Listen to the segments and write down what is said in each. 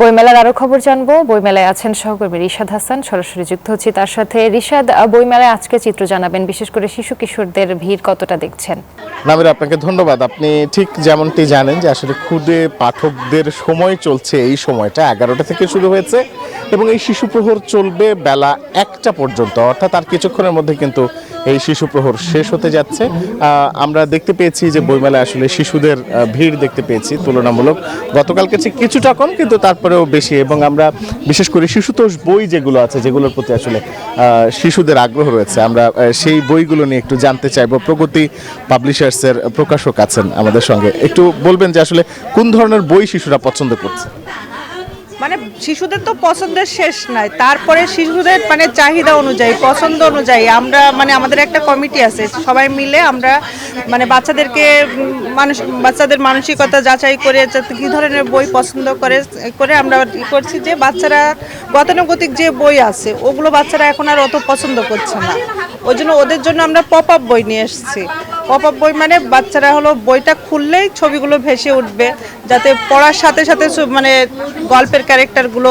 বইমেলার আরো খবর জানবো। বইমেলায় আছেন সহকর্মী রিশাদ হাসান, সরাসরি যুক্ত হচ্ছি তার সাথে। রিশাদ, বইমেলায় আজকে চিত্র জানাবেন, বিশেষ করে শিশু কিশোরদের ভিড় কতটা দেখছেন? নামিরা, আপনাকে ধন্যবাদ। আপনি ঠিক যেমনটি জানেন যে আসলে ক্ষুদে পাঠকদের সময় চলছে, এই সময়টা 11টা থেকে শুরু হয়েছে এবং এই শিশু প্রহর চলবে বেলা 1টা পর্যন্ত, অর্থাৎ আর কিছুক্ষণের মধ্যে কিন্তু এই শিশু প্রহর শেষ হতে যাচ্ছে। আমরা দেখতে পেয়েছি যে বইমেলায় আসলে শিশুদের ভিড় দেখতে পেয়েছি তুলনামূলক গতকালকে চেয়ে কিছুটা কম, কিন্তু তারপরেও বেশি। এবং আমরা বিশেষ করে শিশুতোষ বই যেগুলো আছে, যেগুলোর প্রতি আসলে শিশুদের আগ্রহ রয়েছে, আমরা সেই বইগুলো নিয়ে একটু জানতে চাইবো। প্রগতি পাবলিশার্সের প্রকাশক আছেন আমাদের সঙ্গে, একটু বলবেন যে আসলে কোন ধরনের বই শিশুরা পছন্দ করছে? মানে শিশুদের তো পছন্দের শেষ নাই, তারপরে শিশুদের মানে চাহিদা অনুযায়ী, পছন্দ অনুযায়ী আমরা মানে আমাদের একটা কমিটি আছে, সবাই মিলে আমরা মানে বাচ্চাদের মানসিকতা যাচাই করে কী ধরনের বই পছন্দ করে আমরা করছি যে বাচ্চারা গতানুগতিক যে বই আছে ওগুলো বাচ্চারা এখন আর অত পছন্দ করছে না। ওই জন্য ওদের জন্য আমরা পপ আপ বই নিয়ে এসেছি। পপ আপ বই মানে বাচ্চারা হলো বইটা খুললেই ছবিগুলো ভেসে উঠবে, যাতে পড়ার সাথে সাথে মানে গল্পের ক্যারেক্টারগুলো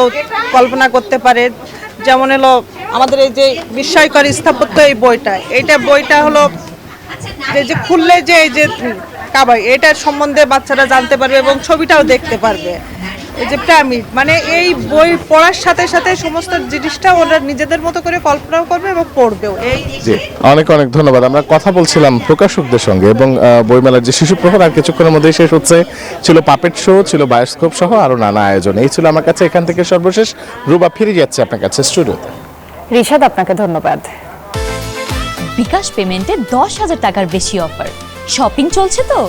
কল্পনা করতে পারে। যেমন হলো আমাদের এই যে বিস্ময়কর স্থাপত্য এই বইটা হলো যে খুললে যে এই যে কাবাই, এটার সম্বন্ধে বাচ্চারা জানতে পারবে এবং ছবিটাও দেখতে পারবে। এই যে পিরামিড, মানে এই বই পড়ার সাথে সাথে সমস্ত জিনিসটা ওরা নিজেদের মতো করে কল্পনাও করবে এবং পড়বেও। জি, অনেক অনেক ধন্যবাদ। আমরা কথা বলছিলাম প্রকাশকদের সঙ্গে এবং বইমেলার যে শিশু প্রহর আর কিছুক্ষণের মধ্যেই শেষ হচ্ছে। ছিল পাপেট শো, ছিল বায়োস্কোপ সহ আরো নানা আয়োজন। এই ছিল আমার কাছে এখান থেকে সর্বশেষ। রুবা, ফিরে যাচ্ছে আপনার কাছে স্টুডিওতে। রিশাদ, আপনাকে ধন্যবাদ। বিকাশ পেমেন্টে 10,000 টাকার বেশি অফার। শপিং চলছে তো।